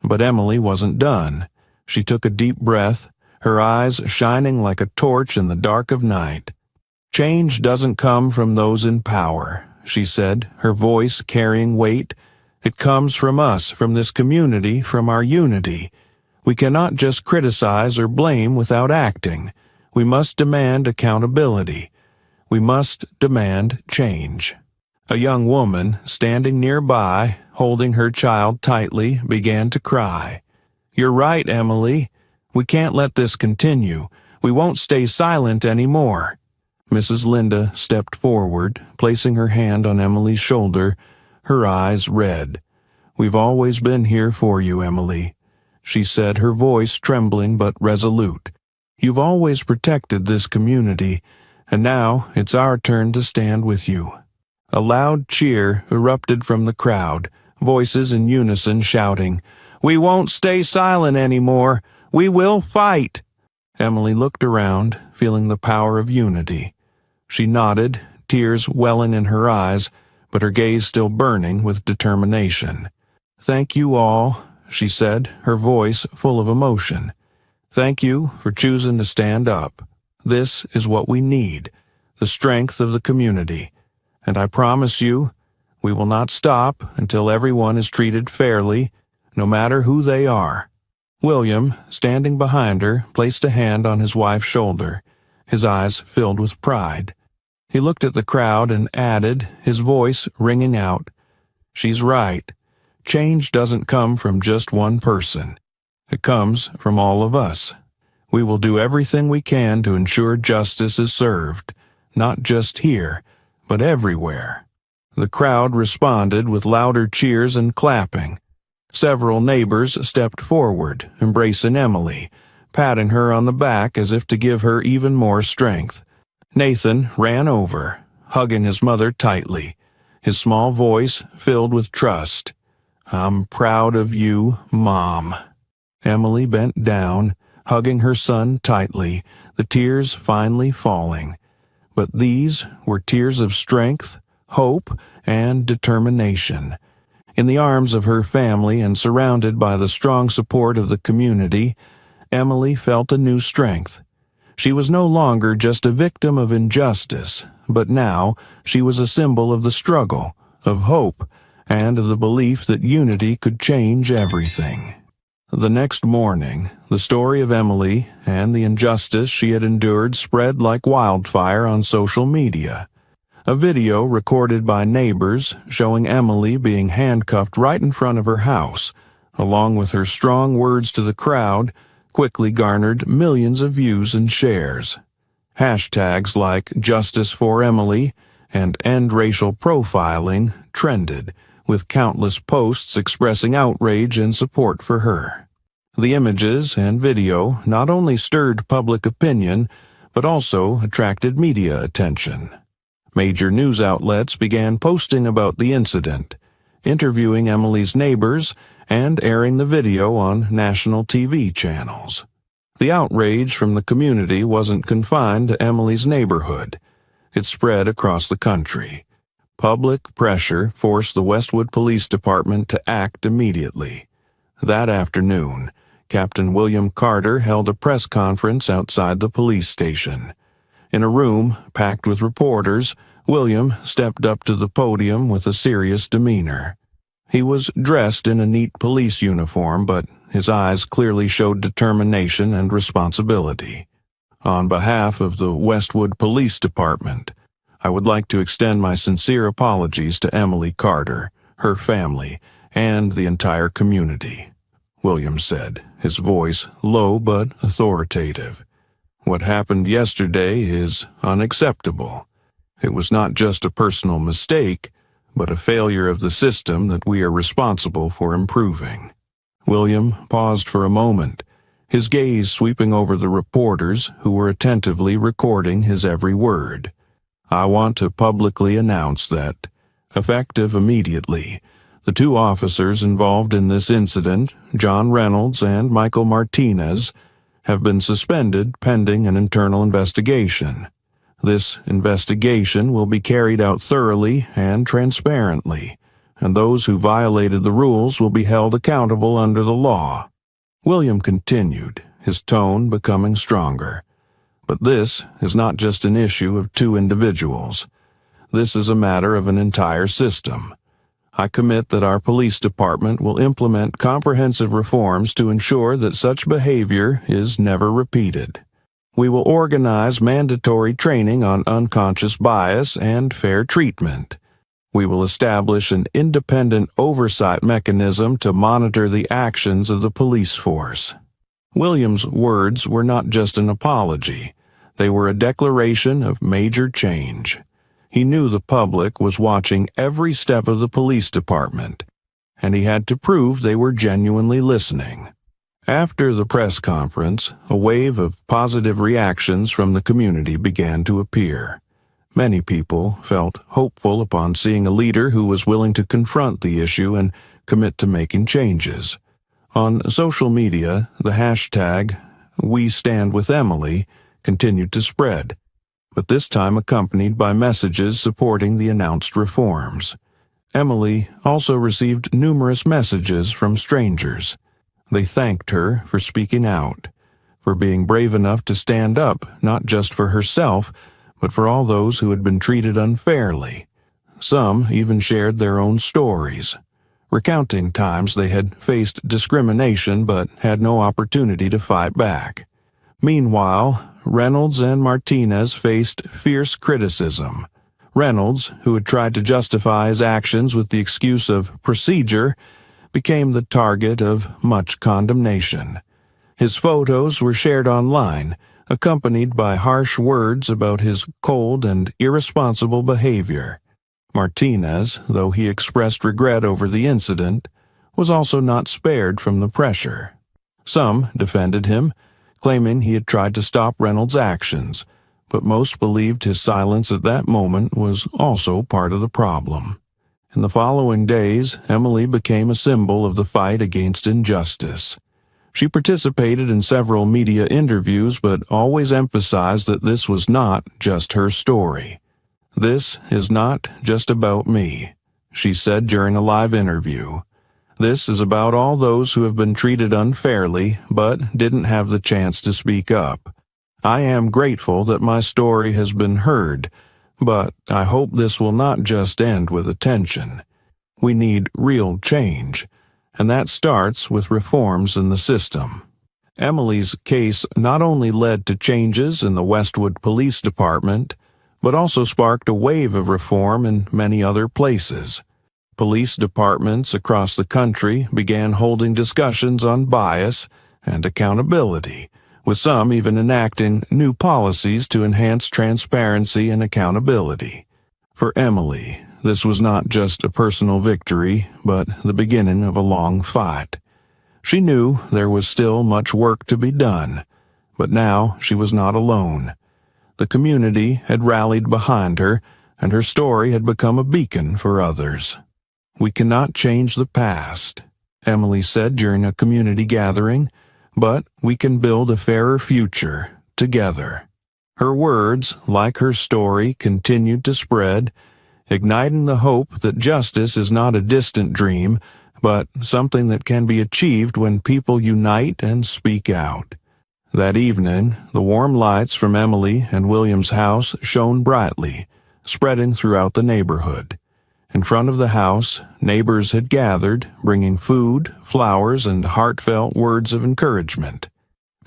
But Emily wasn't done. She took a deep breath, her eyes shining like a torch in the dark of night. "Change doesn't come from those in power," she said, her voice carrying weight. "It comes from us, from this community, from our unity. We cannot just criticize or blame without acting. We must demand accountability. We must demand change." A young woman, standing nearby, holding her child tightly, began to cry. "You're right, Emily. We can't let this continue. We won't stay silent anymore." Mrs. Linda stepped forward, placing her hand on Emily's shoulder, her eyes red. "We've always been here for you, Emily," she said, her voice trembling but resolute. "You've always protected this community, and now it's our turn to stand with you." A loud cheer erupted from the crowd, voices in unison shouting, "We won't stay silent anymore. We will fight." Emily looked around, feeling the power of unity. She nodded, tears welling in her eyes, but her gaze still burning with determination. "Thank you all," she said, her voice full of emotion. "Thank you for choosing to stand up. This is what we need, the strength of the community. And I promise you, we will not stop until everyone is treated fairly, no matter who they are." William, standing behind her, placed a hand on his wife's shoulder, his eyes filled with pride. He looked at the crowd and added, his voice ringing out, "She's right. Change doesn't come from just one person. It comes from all of us. We will do everything we can to ensure justice is served, not just here, but everywhere." The crowd responded with louder cheers and clapping. Several neighbors stepped forward, embracing Emily, patting her on the back as if to give her even more strength. Nathan ran over, hugging his mother tightly, his small voice filled with trust. "I'm proud of you, Mom." Emily bent down, hugging her son tightly, the tears finally falling. But these were tears of strength, hope, and determination. In the arms of her family and surrounded by the strong support of the community, Emily felt a new strength. She was no longer just a victim of injustice, but now she was a symbol of the struggle, of hope, and of the belief that unity could change everything. The next morning, the story of Emily and the injustice she had endured spread like wildfire on social media. A video recorded by neighbors showing Emily being handcuffed right in front of her house, along with her strong words to the crowd, quickly garnered millions of views and shares. Hashtags like Justice for Emily and End Racial Profiling trended, with countless posts expressing outrage and support for her. The images and video not only stirred public opinion, but also attracted media attention. Major news outlets began posting about the incident, interviewing Emily's neighbors, and airing the video on national TV channels. The outrage from the community wasn't confined to Emily's neighborhood. It spread across the country. Public pressure forced the Westwood Police Department to act immediately. That afternoon, Captain William Carter held a press conference outside the police station. In a room packed with reporters, William stepped up to the podium with a serious demeanor. He was dressed in a neat police uniform, but his eyes clearly showed determination and responsibility. On behalf of the Westwood Police Department, I would like to extend my sincere apologies to Emily Carter, her family, and the entire community, William said, his voice low but authoritative. What happened yesterday is unacceptable. It was not just a personal mistake, but a failure of the system that we are responsible for improving. William paused for a moment, his gaze sweeping over the reporters who were attentively recording his every word. I want to publicly announce that, effective immediately, the two officers involved in this incident, John Reynolds and Michael Martinez, have been suspended pending an internal investigation. This investigation will be carried out thoroughly and transparently, and those who violated the rules will be held accountable under the law. William continued, his tone becoming stronger. But this is not just an issue of two individuals. This is a matter of an entire system. I commit that our police department will implement comprehensive reforms to ensure that such behavior is never repeated. We will organize mandatory training on unconscious bias and fair treatment. We will establish an independent oversight mechanism to monitor the actions of the police force. William's words were not just an apology. They were a declaration of major change. He knew the public was watching every step of the police department, and he had to prove they were genuinely listening. After the press conference, a wave of positive reactions from the community began to appear. Many people felt hopeful upon seeing a leader who was willing to confront the issue and commit to making changes. On social media, the hashtag #WeStandWithEmily continued to spread, but this time accompanied by messages supporting the announced reforms. Emily also received numerous messages from strangers. They thanked her for speaking out, for being brave enough to stand up not just for herself, but for all those who had been treated unfairly. Some even shared their own stories, recounting times they had faced discrimination but had no opportunity to fight back. Meanwhile, Reynolds and Martinez faced fierce criticism. Reynolds, who had tried to justify his actions with the excuse of procedure, became the target of much condemnation. His photos were shared online, accompanied by harsh words about his cold and irresponsible behavior. Martinez, though he expressed regret over the incident, was also not spared from the pressure. Some defended him, claiming he had tried to stop Reynolds' actions, but most believed his silence at that moment was also part of the problem. In the following days, Emily became a symbol of the fight against injustice. She participated in several media interviews but always emphasized that this was not just her story. "This is not just about me," she said during a live interview. "This is about all those who have been treated unfairly but didn't have the chance to speak up. I am grateful that my story has been heard, but I hope this will not just end with attention. We need real change, and that starts with reforms in the system. Emily's case not only led to changes in the Westwood Police Department, but also sparked a wave of reform in many other places. Police departments across the country began holding discussions on bias and accountability, with some even enacting new policies to enhance transparency and accountability. For Emily, this was not just a personal victory, but the beginning of a long fight. She knew there was still much work to be done, but now she was not alone. The community had rallied behind her, and her story had become a beacon for others. "We cannot change the past," Emily said during a community gathering, "but we can build a fairer future together." Her words, like her story, continued to spread, igniting the hope that justice is not a distant dream, but something that can be achieved when people unite and speak out. That evening, the warm lights from Emily and William's house shone brightly, spreading throughout the neighborhood. In front of the house, neighbors had gathered, bringing food, flowers, and heartfelt words of encouragement.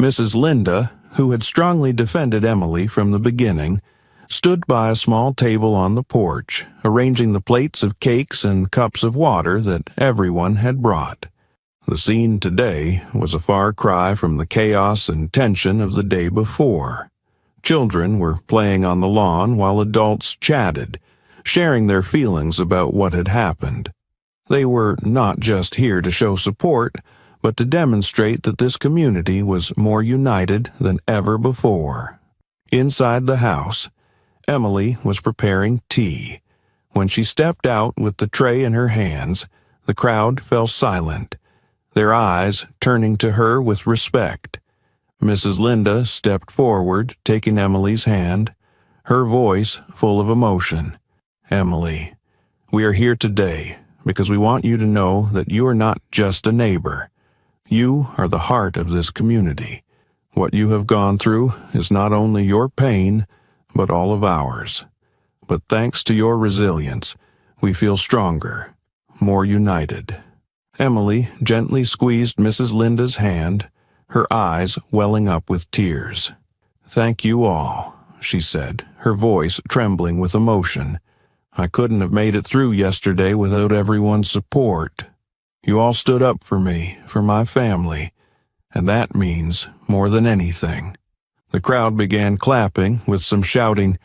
Mrs. Linda, who had strongly defended Emily from the beginning, stood by a small table on the porch, arranging the plates of cakes and cups of water that everyone had brought. The scene today was a far cry from the chaos and tension of the day before. Children were playing on the lawn while adults chatted, sharing their feelings about what had happened. They were not just here to show support, but to demonstrate that this community was more united than ever before. Inside the house, Emily was preparing tea. When she stepped out with the tray in her hands, the crowd fell silent, their eyes turning to her with respect. Mrs. Linda stepped forward, taking Emily's hand, her voice full of emotion. "Emily, we are here today because we want you to know that you are not just a neighbor. You are the heart of this community. What you have gone through is not only your pain, but all of ours. But thanks to your resilience, we feel stronger, more united." Emily gently squeezed Mrs. Linda's hand, her eyes welling up with tears. "Thank you all," she said, her voice trembling with emotion. "I couldn't have made it through yesterday without everyone's support. You all stood up for me, for my family, and that means more than anything." The crowd began clapping, with some shouting,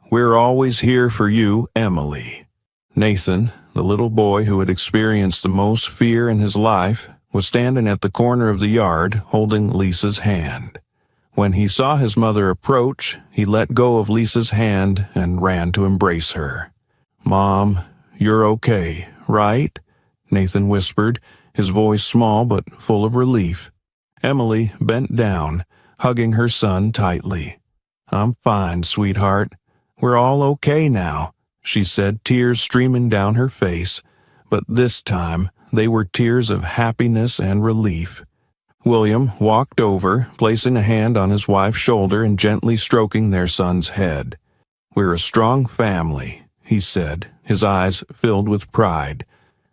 "We're always here for you, Emily." Nathan, the little boy who had experienced the most fear in his life, was standing at the corner of the yard holding Lisa's hand. When he saw his mother approach, he let go of Lisa's hand and ran to embrace her. "Mom, you're okay, right?" Nathan whispered, his voice small but full of relief. Emily bent down, hugging her son tightly. "I'm fine, sweetheart. We're all okay now," she said, tears streaming down her face, but this time they were tears of happiness and relief. William walked over, placing a hand on his wife's shoulder and gently stroking their son's head. "We're a strong family," he said, his eyes filled with pride,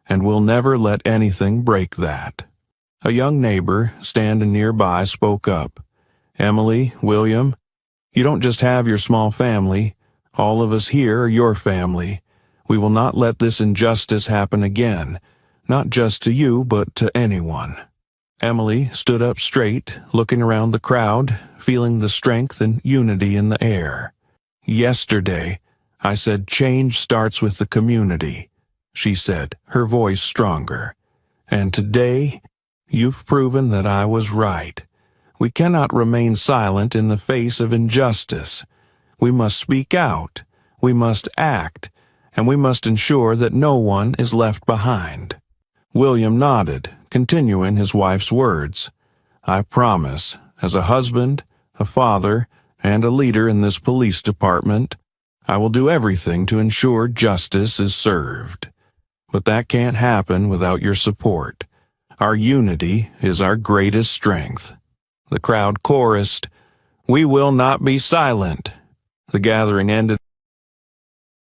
"and we'll never let anything break that." A young neighbor standing nearby spoke up. "Emily, William, you don't just have your small family. All of us here are your family. We will not let this injustice happen again, not just to you, but to anyone." Emily stood up straight, looking around the crowd, feeling the strength and unity in the air. "Yesterday, I said change starts with the community," she said, her voice stronger. "And today, you've proven that I was right. We cannot remain silent in the face of injustice. We must speak out, we must act, and we must ensure that no one is left behind." William nodded, continuing his wife's words. "I promise, as a husband, a father, and a leader in this police department, I will do everything to ensure justice is served. But that can't happen without your support. Our unity is our greatest strength." The crowd chorused, We will not be silent. The gathering ended